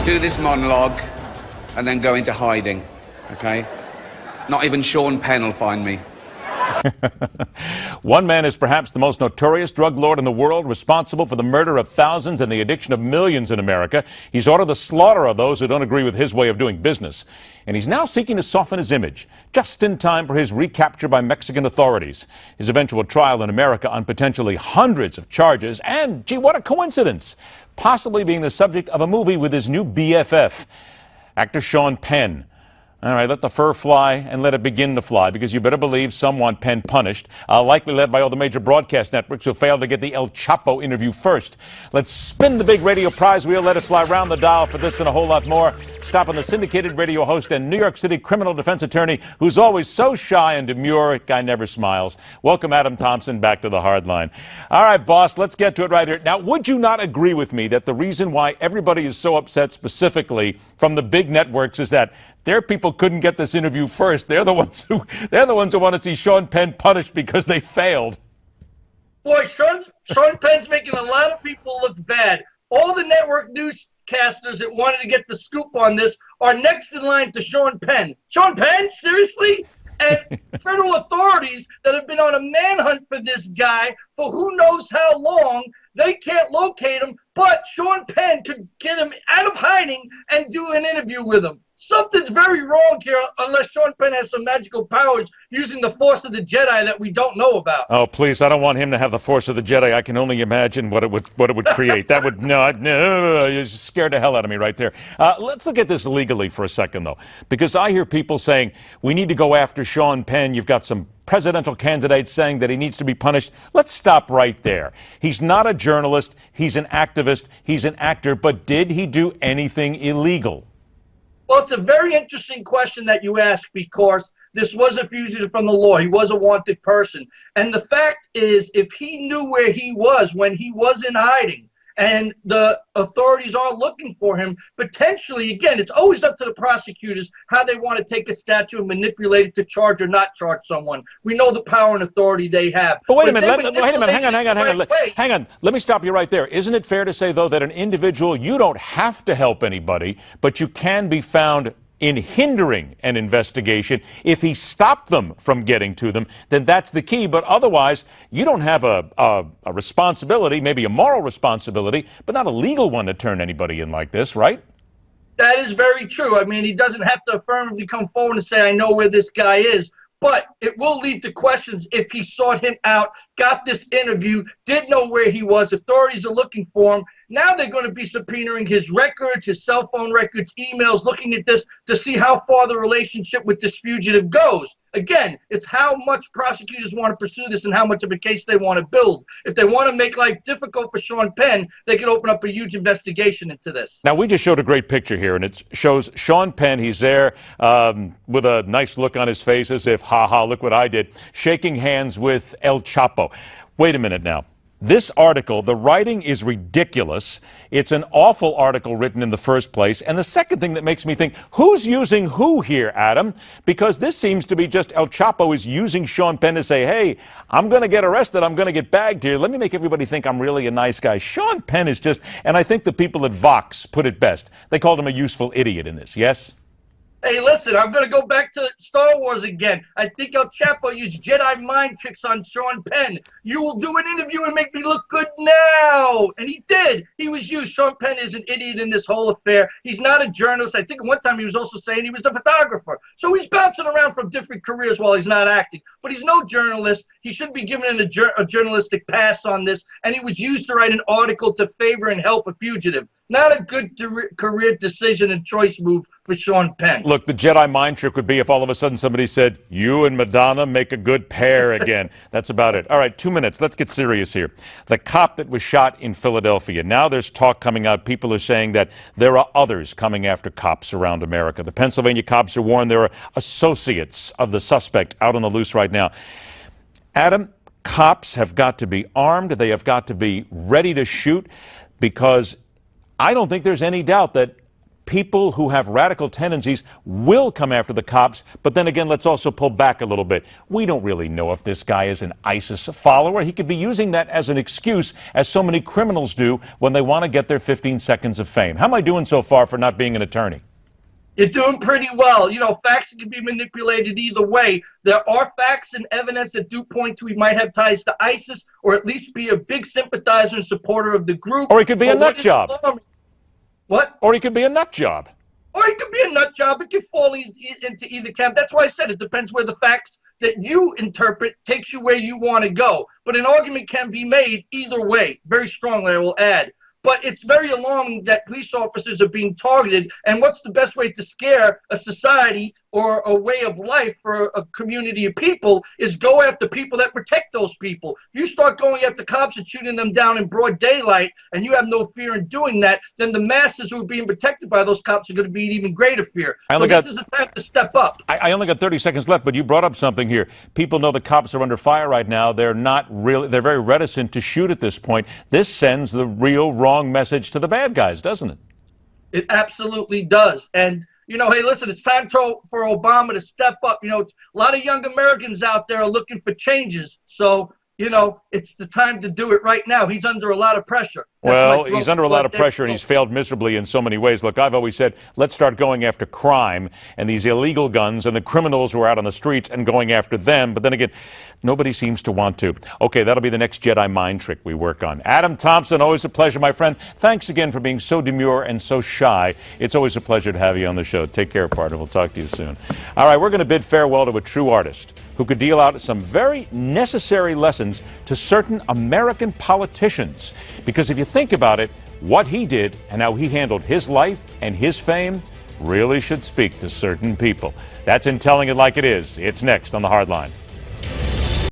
do this monologue, and then go into hiding, okay? Not even Sean Penn will find me. One man is perhaps the most notorious drug lord in the world, responsible for the murder of thousands and the addiction of millions in America. He's ordered the slaughter of those who don't agree with his way of doing business. And he's now seeking to soften his image, just in time for his recapture by Mexican authorities. His eventual trial in America on potentially hundreds of charges, and, gee, what a coincidence, possibly being the subject of a movie with his new BFF, actor Sean Penn. All right, let the fur fly and let it begin to fly, because you better believe some want Penn punished, likely led by all the major broadcast networks who failed to get the El Chapo interview first. Let's spin the big radio prize wheel, let it fly round the dial for this and a whole lot more. Stop on the syndicated radio host and New York City criminal defense attorney who's always so shy and demure, guy never smiles. Welcome, Adam Thompson, back to the hard line. All right, boss, let's get to it right here. Now, would you not agree with me that the reason why everybody is so upset specifically from the big networks is that their people couldn't get this interview first? They're the ones who want to see Sean Penn punished because they failed. Boy, Sean Penn's making a lot of people look bad. All the network newscasters that wanted to get the scoop on this are next in line to Sean Penn. Sean Penn? Seriously? And federal authorities that have been on a manhunt for this guy for who knows how long, they can't locate him, but Sean Penn could get him out of hiding and do an interview with him. Something's very wrong here unless Sean Penn has some magical powers using the force of the Jedi that we don't know about. Oh, please, I don't want him to have the force of the Jedi. I can only imagine what it would create. That would, no, you scared the hell out of me right there. Let's look at this legally for a second, though, because I hear people saying we need to go after Sean Penn. You've got some presidential candidates saying that he needs to be punished. Let's stop right there. He's not a journalist. He's an activist. He's an actor. But did he do anything illegal? Well, it's a very interesting question that you ask, because this was a fugitive from the law. He was a wanted person. And the fact is, if he knew where he was when he was in hiding and the authorities are looking for him, potentially, again, it's always up to the prosecutors how they want to take a statute and manipulate it to charge or not charge someone. We know the power and authority they have. But wait a minute, hang on. Let me stop you right there. Isn't it fair to say, though, that an individual, you don't have to help anybody, but you can be found in hindering an investigation? If he stopped them from getting to them, then that's the key. But otherwise, you don't have a responsibility, maybe a moral responsibility, but not a legal one to turn anybody in like this, right? That is very true. I mean, he doesn't have to affirmatively come forward and say, I know where this guy is. But it will lead to questions if he sought him out, got this interview, did know where he was, authorities are looking for him. Now they're going to be subpoenaing his records, his cell phone records, emails, looking at this to see how far the relationship with this fugitive goes. Again, it's how much prosecutors want to pursue this and how much of a case they want to build. If they want to make life difficult for Sean Penn, they can open up a huge investigation into this. Now, we just showed a great picture here, and it shows Sean Penn. He's there with a nice look on his face as if, ha, look what I did, shaking hands with El Chapo. Wait a minute now. This article, the writing is ridiculous. It's an awful article written in the first place. And the second thing that makes me think, who's using who here, Adam? Because this seems to be just El Chapo is using Sean Penn to say, hey, I'm going to get arrested. I'm going to get bagged here. Let me make everybody think I'm really a nice guy. Sean Penn is just, and I think the people at Vox put it best. They called him a useful idiot in this, yes? Hey, listen, I'm going to go back to Star Wars again. I think El Chapo used Jedi mind tricks on Sean Penn. You will do an interview and make me look good now. And he did. He was used. Sean Penn is an idiot in this whole affair. He's not a journalist. I think one time he was also saying he was a photographer. So he's bouncing around from different careers while he's not acting. But he's no journalist. He should be given a journalistic pass on this. And he was used to write an article to favor and help a fugitive. Not a good career decision and choice move for Sean Penn. Look, the Jedi mind trick would be if all of a sudden somebody said, you and Madonna make a good pair again. That's about it. All right, 2 minutes. Let's get serious here. The cop that was shot in Philadelphia. Now there's talk coming out. People are saying that there are others coming after cops around America. The Pennsylvania cops are warned there are associates of the suspect out on the loose right now. Adam, cops have got to be armed. They have got to be ready to shoot, because I don't think there's any doubt that people who have radical tendencies will come after the cops, but then again, let's also pull back a little bit. We don't really know if this guy is an ISIS follower. He could be using that as an excuse, as so many criminals do when they want to get their 15 seconds of fame. How am I doing so far for not being an attorney? You're doing pretty well. You know, facts can be manipulated either way. There are facts and evidence that do point to he might have ties to ISIS, or at least be a big sympathizer and supporter of the group. Or he could be a nut job. What? Or he could be a nut job. Or he could be a nut job. It could fall into either camp. That's why I said it depends where the facts that you interpret takes you where you want to go. But an argument can be made either way, very strongly, I will add. But it's very alarming that police officers are being targeted. And what's the best way to scare a society or a way of life for a community of people is go after people that protect those people. If you start going after cops and shooting them down in broad daylight and you have no fear in doing that, then the masses who are being protected by those cops are going to be in even greater fear. So this is a time to step up. I only got 30 seconds left, but you brought up something here. People know the cops are under fire right now. They're very reticent to shoot at this point. This sends the real wrong message to the bad guys, doesn't it? It absolutely does. And you know, hey, listen, it's time for Obama to step up. You know, a lot of young Americans out there are looking for changes. So, you know, it's the time to do it right now. He's under a lot of pressure. Well, he's under a lot of pressure, and he's failed miserably in so many ways. Look, I've always said, let's start going after crime and these illegal guns and the criminals who are out on the streets and going after them. But then again, nobody seems to want to. Okay, that'll be the next Jedi mind trick we work on. Adam Thompson, always a pleasure, my friend. Thanks again for being so demure and so shy. It's always a pleasure to have you on the show. Take care, partner. We'll talk to you soon. All right, we're going to bid farewell to a true artist who could deal out some very necessary lessons to certain American politicians. Because if you think about it, what he did and how he handled his life and his fame really should speak to certain people. That's in Telling It Like It Is. It's next on The Hard Line.